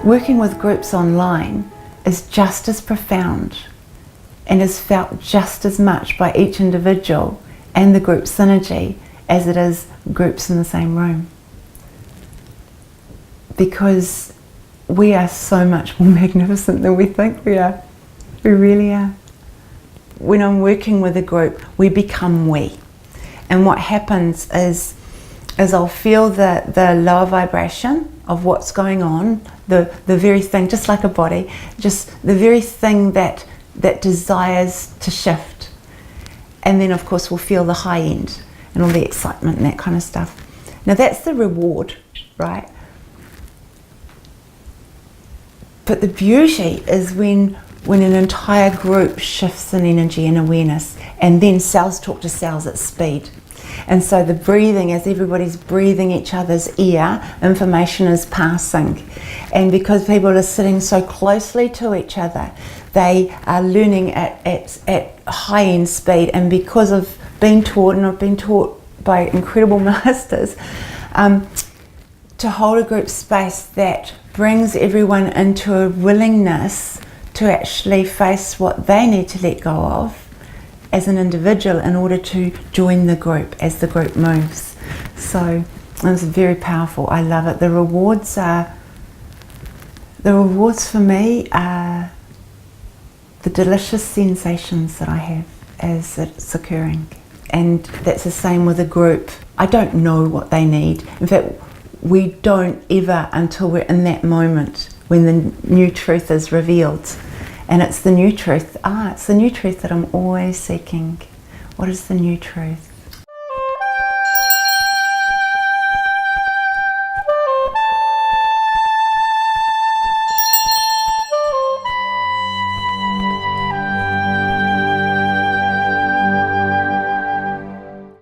Working with groups online is just as profound and is felt just as much by each individual and the group synergy as it is groups in the same room. Because we are so much more magnificent than we think we are. We really are. When I'm working with a group, we become we. And what happens is I'll feel the lower vibration of what's going on, the very thing, just like a body, just the very thing that desires to shift. And then of course we'll feel the high end and all the excitement and that kind of stuff. Now that's the reward, right? But the beauty is when an entire group shifts in energy and awareness, and then cells talk to cells at speed. And so the breathing, as everybody's breathing each other's ear, information is passing. And because people are sitting so closely to each other, they are learning at high end speed. And because I've been taught, and I've been taught by incredible masters, to hold a group space that brings everyone into a willingness to actually face what they need to let go of as an individual in order to join the group as the group moves. So it's very powerful. I love it. The rewards for me are the delicious sensations that I have as it's occurring. And that's the same with a group. I don't know what they need. In fact, we don't ever until we're in that moment when the new truth is revealed. And it's the new truth. It's the new truth that I'm always seeking. What is the new truth?